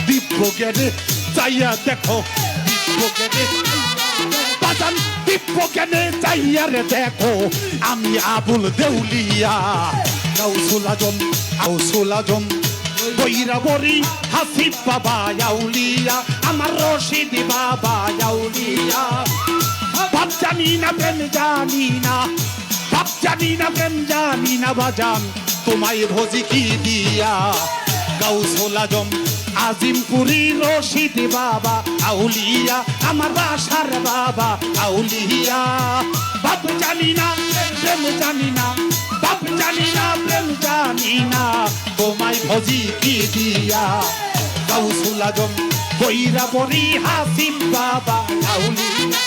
দিব্য জ্ঞানে চাইয়া দেখো দিব্য জ্ঞানে বাজান দিব্য জ্ঞানে চাইয়া রে দেখো আমি আবুল দেউলিয়া গাউসুল আজম বৈরাবরী হাসিব বাবা আউলিয়া আমার রশিদ বাবা আউলিয়া বাপ জানি না প্রেম জানি না বাপ জানি না প্রেম জানি না বাজান তোমায় ভোজি কি দিয়া গাউসুল আজম আজিমপুরি রশিদ বাবা আউলিয়া আমার বাসার বাবা আউলিয়া বাপ জানি না প্রেম জানি না বাপ জানি না প্রেম জানি না তোমায় ভজি কি দিয়া গাউসুল আজম বৈরাবরী হাসিব বাবা আউলিয়া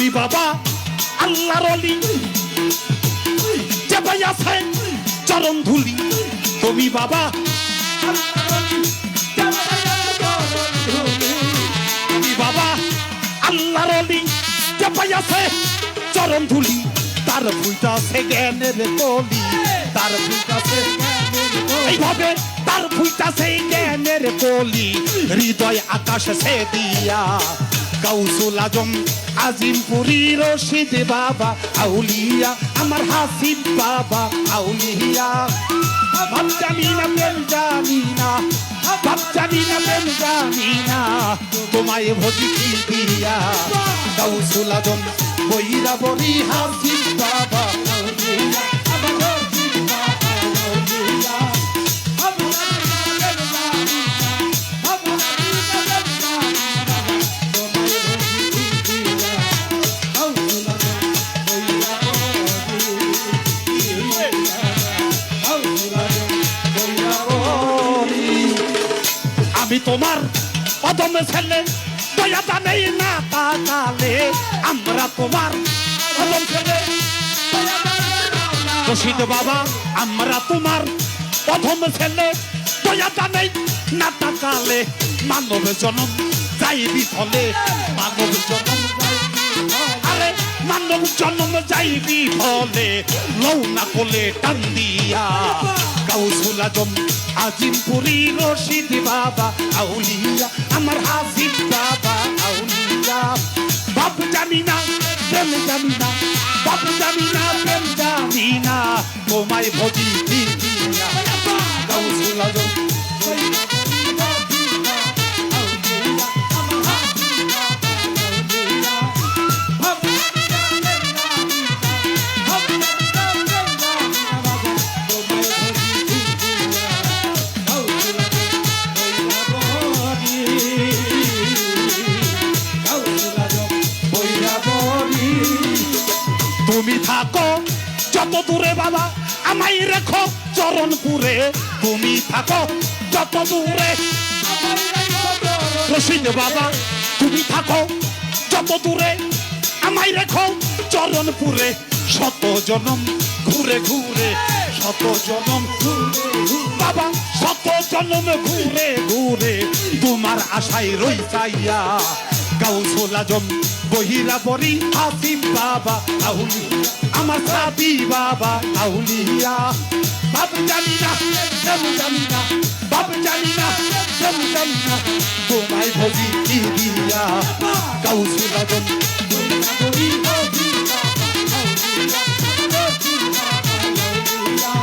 তুমি বাবা আল্লাহর ওলি যে ভাই আছে চরণ ধুলি তুমি বাবা তুমি বাবা আল্লাহর ওলি যে ভাই আছে চরণ ধুলি তার ফুইতাছে জ্ঞানের কলি তার ফুইতাছে এইভাবে তার ফুইতাছে জ্ঞানের কলি হৃদয় আকাশ সে দিয়া গাউসুল আজম আজিমপুরি রশিদ বাবা আউলিয়া আমার হাসিব বাবা আউলিয়া বাপ জানি না প্রেম জানি না বাপ জানি না প্রেম জানি না তোমায় ভজি কি দিয়া গাউসুল আজম বৈরাবরী হাসিব বাবা আউলিয়া আমার হাসিব বাবা আউলিয়া আমি তোমার কদম ছেলে দয়া দানেই না তাকালে আমরা তোমার কদম ছেলে রশিদ বাবা আমরা তোমার প্রথম ছেলে দয়া দানেই না তাকালে মানব জনম যাই বিফলে মানব জনম আরে মানব জনম যাই বিফলে লও না কোলে টান দিয়া গাউসুল আজম আজিমপুরি রশিদ বাবা আউলিয়া আমার হাসিব বাবা আউলিয়া বাপ জানি না প্রেম জানি না বাপ জানি না প্রেম জানি না তোমায় ভজি দিয়া গাউসুল আজম তুমি থাকো যত দূরে বাবা আমায় রেখো চরণপুরে তুমি থাকো যত দূরে রশিদ বাবা তুমি থাকো যত দূরে আমায় রেখো চরণপুরে শত জনম ঘুরে ঘুরে শত জনম বাবা শত জনম ঘুরে ঘুরে তোমার আশায় রই চাইয়া গাউসুল আজম বৈরাবরী হাসিব বাবা আউলিয়া আমার সাথী বাবা আউলিয়া বাপ জানি না প্রেম জানি না বাপ জানি না প্রেম জানি না তোমায় ভজি কি দিয়া গাউসুল আজম বৈরাবরী হাসিব বাবা আউলিয়া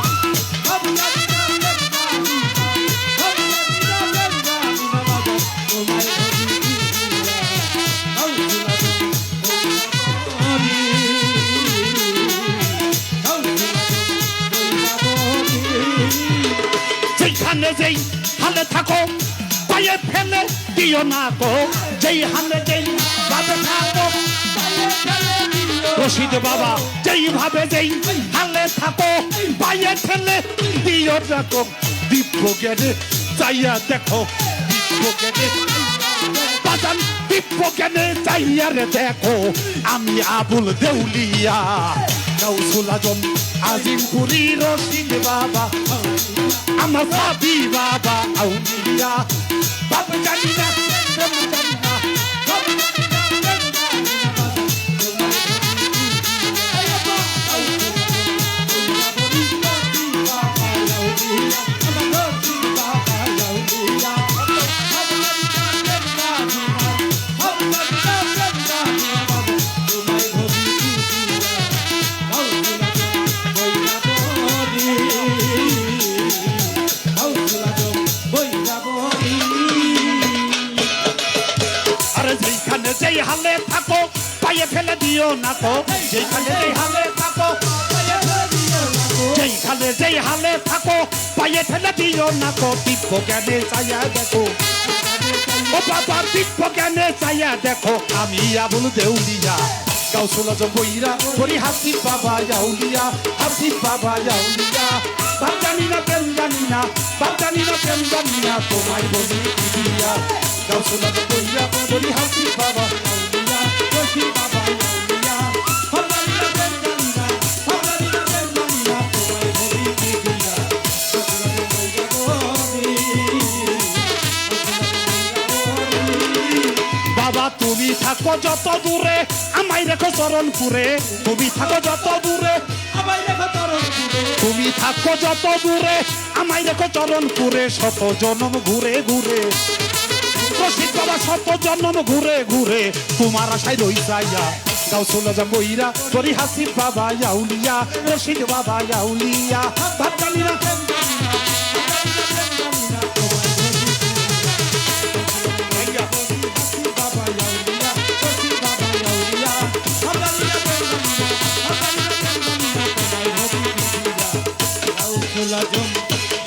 যেখানে যেই হালে থাকো পায়ে ফেলে দিও না গো যেই হালে যেই ভাবে থাকো রশিদ বাবা যেইভাবে যেই হালে থাকো পায়ে ফেলে দিও না গো দিব্য জ্ঞানে চাইয়া দেখো দিব্য জ্ঞানে বাজান দিব্য জ্ঞানে চাইয়া রে দেখো আমি আবুল দেউলিয়া গাউসুল আজম আজিমপুরি রশিদ বাবা আমার সাবি বাবা আউলিয়া বাপ জানি না প্রেম জানি না যেখানে যেই হালে থাকো পায়ে ফেলে দিও না তো যেখানে যেই হালে থাকো যেখানে যেই হালে থাকো পায়ে ফেলে দিও না তো দিব্য জ্ঞানে চাইয়া দেখো ও বাবা দিব্য জ্ঞানে চাইয়া দেখো আমি আবুল দেউলিয়া গাউসুল আজম বইরা বলি হাসিব বাবা আউলিয়া হাসিব বাবা আউলিয়া বাপ জানি না প্রেম জানি না বাপ জানি না প্রেম জানি না তোমায় বলি দিয়া গাউসুল আজম বইরা বলি হাসিব বাবা আউলিয়া রশিদ বাবা আউলিয়া বাপ জানি না প্রেম জানি না বাপ জানি না প্রেম জানি না তোমায় বলি দিয়া বাবা তুমি থাকো যত দূরে আমায় রেখো চরণপুরে তুমি থাকো যত দূরে আমায় রেখো চরণপুরে তুমি থাকো যত দূরে আমায় রেখো চরণপুরে শত জন্ম ঘুরে ঘুরে রশিদ বাবা শত জন্ম ঘুরে ঘুরে তোমার আশায় রই যাইয়া গাউসুল আজম বইরা বলি হাসিব বাবা আউলিয়া রশিদ বাবা আউলিয়া বাপ জানি না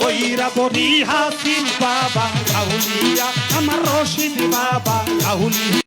ওইরা বলি হাসিব বাবা আউলিয়া আমার রশিদ বাবা আউলিয়া